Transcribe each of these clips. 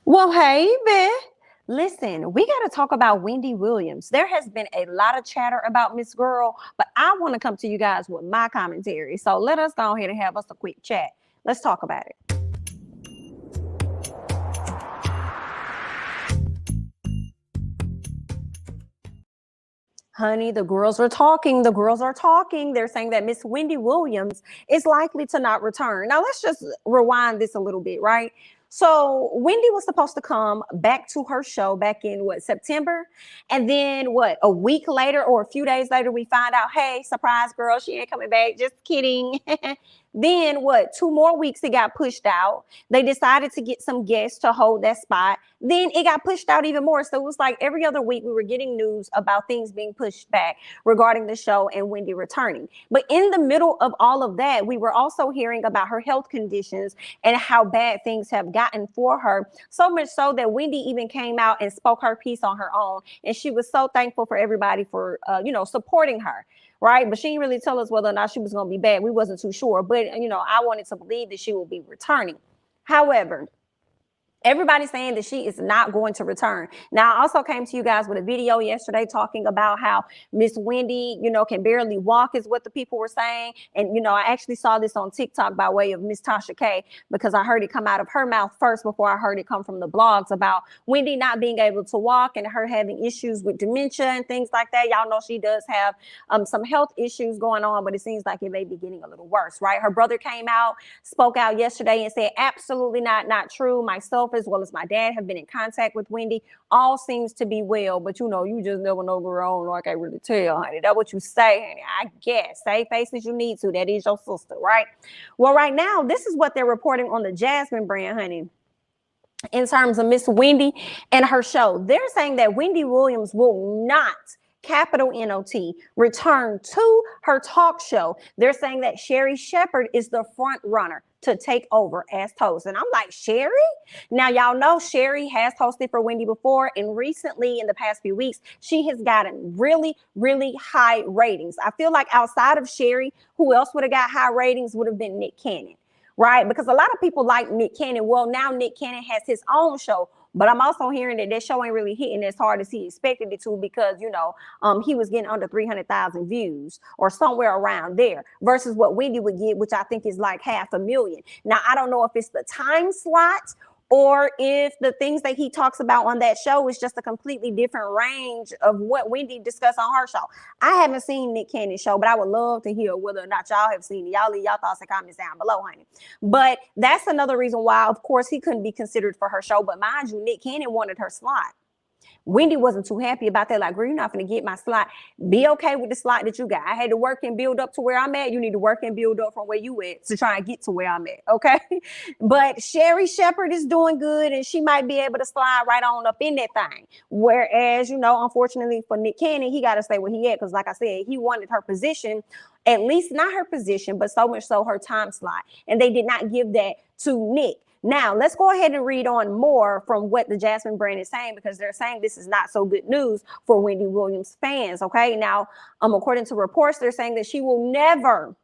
Well, hey, man. Listen, we got to talk about Wendy Williams. There has been a lot of chatter about Miss Girl, but I want to come to you guys with my commentary. So let us go ahead and have us a quick chat. Let's talk about it. Honey, the girls are talking. The girls are talking. They're saying that Miss Wendy Williams is likely to not return. Now, let's just rewind this a little bit, right? So, Wendy was supposed to come back to her show back in what, September? And then, what, a week later or a few days later, we find out, hey, surprise, girl, she ain't coming back. Just kidding. Then, what, 2 more weeks it got pushed out. They decided to get some guests to hold that spot. Then it got pushed out even more. So it was like every other week we were getting news about things being pushed back regarding the show and Wendy returning. But in the middle of all of that, we were also hearing about her health conditions and how bad things have gotten for her. So much so that Wendy even came out and spoke her piece on her own. And she was so thankful for everybody for, supporting her. Right. But she didn't really tell us whether or not she was going to be back. We wasn't too sure. But, I wanted to believe that she will be returning. However, everybody's saying that she is not going to return. Now, I also came to you guys with a video yesterday talking about how Miss Wendy, can barely walk is what the people were saying. And, I actually saw this on TikTok by way of Miss Tasha K because I heard it come out of her mouth first before I heard it come from the blogs about Wendy not being able to walk and her having issues with dementia and things like that. Y'all know she does have some health issues going on, but it seems like it may be getting a little worse, right? Her brother came out, spoke out yesterday and said, absolutely not true. Myself as well as my dad have been in contact with Wendy. All seems to be well, but you just never know, girl. I can't really tell, honey. That's what you say, honey. I guess. Save face as you need to. That is your sister, right? Well, right now, this is what they're reporting on the Jasmine brand, honey. In terms of Miss Wendy and her show, they're saying that Wendy Williams will not, capital N-O-T, return to her talk show. They're saying that Shepard is the front runner to take over as host. And I'm like, Sherri? Now, y'all know Sherri has hosted for Wendy before. And recently, in the past few weeks, she has gotten really, really high ratings. I feel like outside of Sherri, who else would have got high ratings would have been Nick Cannon. Right? Because a lot of people like Nick Cannon. Well, now Nick Cannon has his own show, but I'm also hearing that show ain't really hitting as hard as he expected it to because, he was getting under 300,000 views or somewhere around there versus what Wendy would get, which I think is like 500,000. Now, I don't know if it's the time slot or if the things that he talks about on that show is just a completely different range of what Wendy discussed on her show. I haven't seen Nick Cannon's show, but I would love to hear whether or not y'all have seen it. Y'all leave y'all thoughts and comments down below, honey. But that's another reason why, of course, he couldn't be considered for her show. But mind you, Nick Cannon wanted her slot. Wendy wasn't too happy about that. Like, girl, you're not going to get my slot. Be okay with the slot that you got. I had to work and build up to where I'm at. You need to work and build up from where you at to try and get to where I'm at. Okay. But Shepard is doing good and she might be able to slide right on up in that thing. Whereas, unfortunately for Nick Cannon, he got to stay where he at. Because like I said, he wanted her position, at least not her position, but so much so her time slot. And they did not give that to Nick. Now, let's go ahead and read on more from what the Jasmine brand is saying because they're saying this is not so good news for Wendy Williams fans, okay? Now, according to reports, they're saying that she will never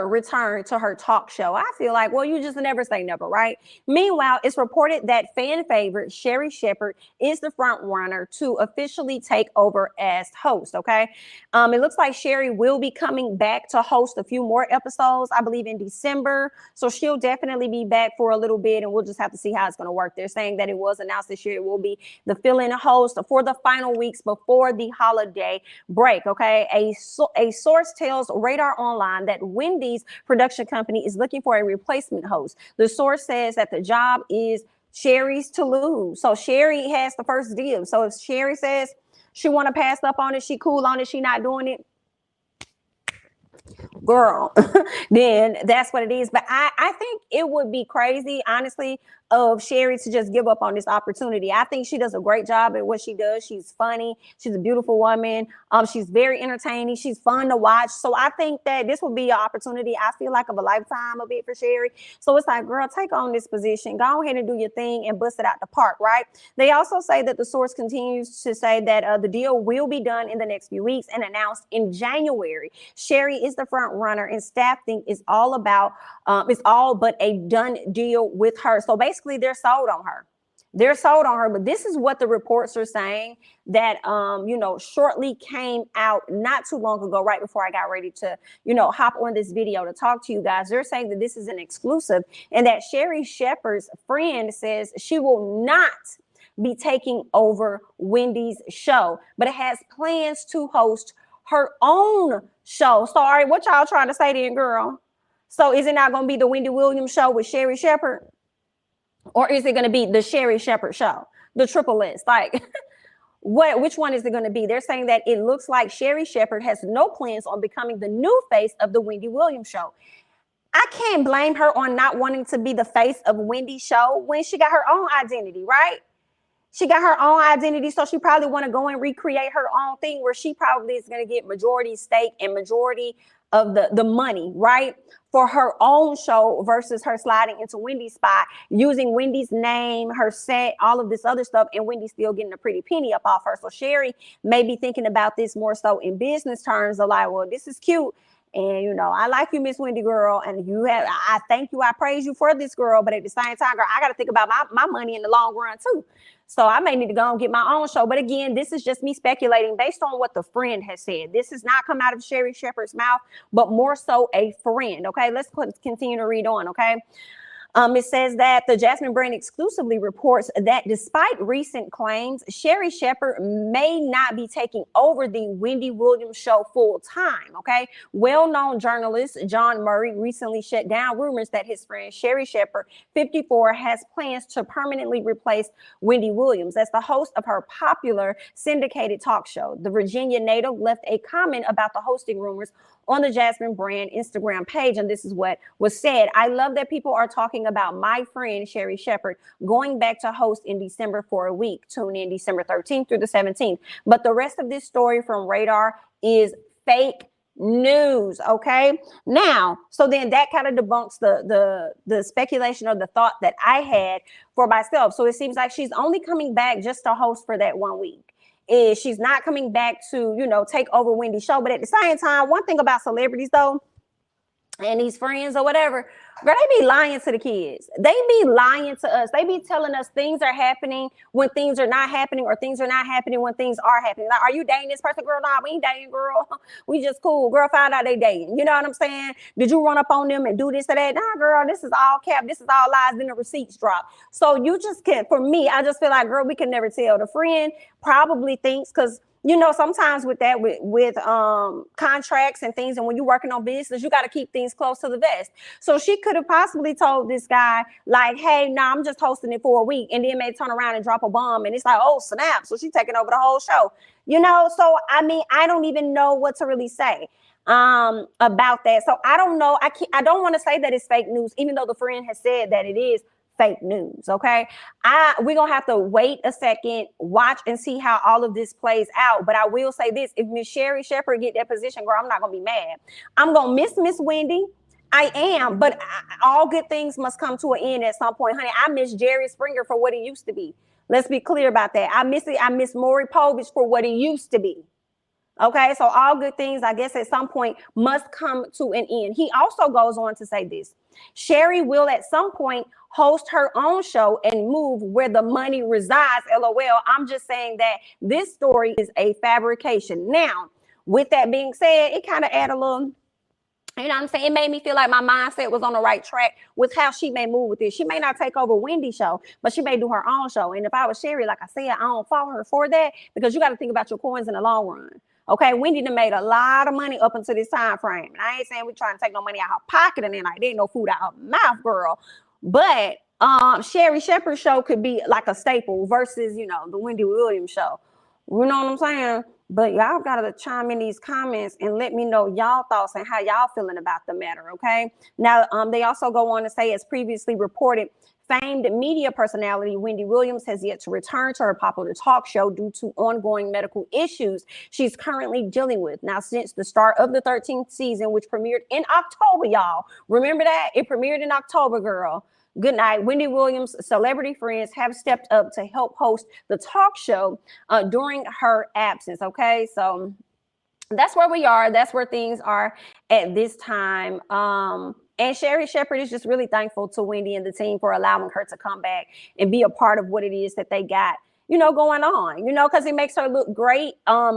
return to her talk show. I feel like, well, you just never say never, right? Meanwhile, it's reported that fan favorite Sherri Shepard is the front runner to officially take over as host, okay? It looks like Sherri will be coming back to host a few more episodes, I believe in December. So she'll definitely be back for a little bit and we'll just have to see how it's going to work. They're saying that it was announced this year it will be the fill-in host for the final weeks before the holiday break, okay? A source tells Radar Online that Wendy's production company is looking for a replacement host. The source says that the job is Sherri's to lose. So Sherri has the first deal. So if Sherri says she want to pass up on it, she cool on it, she not doing it, girl, then that's what it is. But I think it would be crazy, honestly, of Sherri to just give up on this opportunity. I think she does a great job at what she does. She's funny. She's a beautiful woman. She's very entertaining. She's fun to watch. So I think that this would be an opportunity, I feel like, of a lifetime a bit for Sherri. So it's like, girl, take on this position. Go ahead and do your thing and bust it out the park, right? They also say that the source continues to say that the deal will be done in the next few weeks and announced in January. Sherri is the front runner, and staff think it's all about, it's all but a done deal with her. So basically, they're sold on her. They're sold on her, but this is what the reports are saying that, shortly came out not too long ago, right before I got ready to, hop on this video to talk to you guys. They're saying that this is an exclusive and that Sherri Shepard's friend says she will not be taking over Wendy's show, but it has plans to host her own show. So, all right, what y'all trying to say then, girl? So is it not going to be the Wendy Williams show with Sherri Shepard? Or is it going to be the Sherri Shepard show, the triple S? Like, which one is it going to be? They're saying that it looks like Sherri Shepard has no plans on becoming the new face of the Wendy Williams show. I can't blame her on not wanting to be the face of Wendy's show when she got her own identity, right? She got her own identity, so she probably want to go and recreate her own thing where she probably is going to get majority stake and majority of the money, right? For her own show versus her sliding into Wendy's spot, using Wendy's name, her set, all of this other stuff, and Wendy still getting a pretty penny up off her. So Sherri may be thinking about this more so in business terms of like, well, this is cute. And, I like you, Miss Wendy, girl. And I thank you. I praise you for this, girl. But at the same time, girl, I got to think about my money in the long run, too. So I may need to go and get my own show. But again, this is just me speculating based on what the friend has said. This has not come out of Sherri Shepard's mouth, but more so a friend. Okay, let's continue to read on. Okay. It says that the Jasmine brand exclusively reports that despite recent claims, Sherri Shepard may not be taking over the Wendy Williams show full time. Okay. Well-known journalist John Murray recently shut down rumors that his friend Sherri Shepard, 54, has plans to permanently replace Wendy Williams as the host of her popular syndicated talk show. The Virginia native left a comment about the hosting rumors on the Jasmine brand Instagram page, and this is what was said. I love that people are talking about my friend Sherri Shepard going back to host in December for a week. Tune in December 13th through the 17th. But the rest of this story from Radar is fake news. Okay. Now, so then that kind of debunks the speculation or the thought that I had for myself. So it seems like she's only coming back just to host for that 1 week. She's not coming back to, take over Wendy's show. But at the same time, one thing about celebrities, though, and these friends or whatever, girl, they be lying to the kids. They be lying to us. They be telling us things are happening when things are not happening, or things are not happening when things are happening. Like, are you dating this person? Girl, nah, we ain't dating, girl. We just cool. Girl, find out they dating. You know what I'm saying? Did you run up on them and do this or that? Nah, girl, this is all cap. This is all lies. Then the receipts drop. So you just can't, for me, I just feel like, girl, we can never tell. The friend probably thinks, because sometimes with that, with contracts and things, and when you're working on business, you got to keep things close to the vest. So she could have possibly told this guy, like, hey, nah, I'm just hosting it for a week, and then may turn around and drop a bomb, and it's like, oh, snap. So she's taking over the whole show, So, I mean, I don't even know what to really say about that. So I don't know. I don't want to say that it's fake news, even though the friend has said that it is fake news. Okay. We're going to have to wait a second, watch and see how all of this plays out. But I will say this, if Miss Sherri Shepard get that position, girl, I'm not going to be mad. I'm going to miss Miss Wendy. I am, but all good things must come to an end at some point, honey. I miss Jerry Springer for what he used to be. Let's be clear about that. I miss it. I miss Maury Povich for what he used to be. Okay, so all good things, I guess, at some point must come to an end. He also goes on to say this. Sherri will at some point host her own show and move where the money resides. LOL. I'm just saying that this story is a fabrication. Now, with that being said, it kind of add a little, you know what I'm saying? It made me feel like my mindset was on the right track with how she may move with this. She may not take over Wendy's show, but she may do her own show. And if I was Sherri, like I said, I don't follow her for that, because you got to think about your coins in the long run. Okay, Wendy done made a lot of money up until this time frame. And I ain't saying we trying to take no money out her pocket and then like there ain't no food out her mouth, girl. But Sherri Shepard's show could be like a staple versus, the Wendy Williams show. You know what I'm saying? But y'all gotta chime in these comments and let me know y'all thoughts and how y'all feeling about the matter, okay? Now, they also go on to say, as previously reported, famed media personality Wendy Williams has yet to return to her popular talk show due to ongoing medical issues she's currently dealing with. Now, since the start of the 13th season, which premiered in October, y'all. Remember that? It premiered in October, girl. Good night. Wendy Williams' celebrity friends have stepped up to help host the talk show during her absence. Okay, so that's where we are. That's where things are at this time. And Sherri Shepard is just really thankful to Wendy and the team for allowing her to come back and be a part of what it is that they got, going on, because it makes her look great.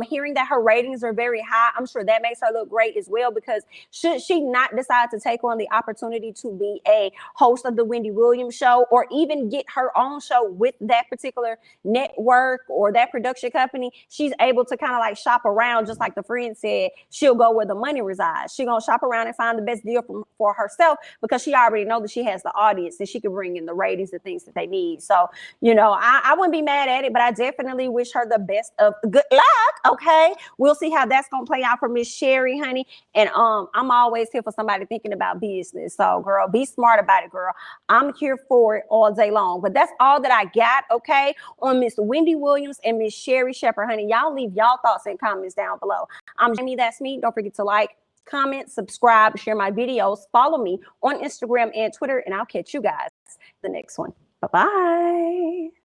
Hearing that her ratings are very high, I'm sure that makes her look great as well, because should she not decide to take on the opportunity to be a host of the Wendy Williams show, or even get her own show with that particular network or that production company, she's able to kind of like shop around, just like the friend said, she'll go where the money resides. She's gonna shop around and find the best deal for herself, because she already knows that she has the audience and she can bring in the ratings and things that they need. So, I wouldn't be mad at it, but I definitely wish her the best of good luck. Okay, we'll see how that's gonna play out for Miss Sherri, honey. And I'm always here for somebody thinking about business. So, girl, be smart about it, girl. I'm here for it all day long. But that's all that I got, okay, on Miss Wendy Williams and Miss Sherri Shepard, honey. Y'all leave y'all thoughts and comments down below. I'm Jamithatsme. Don't forget to like, comment, subscribe, share my videos, follow me on Instagram and Twitter, and I'll catch you guys the next one. Bye-bye.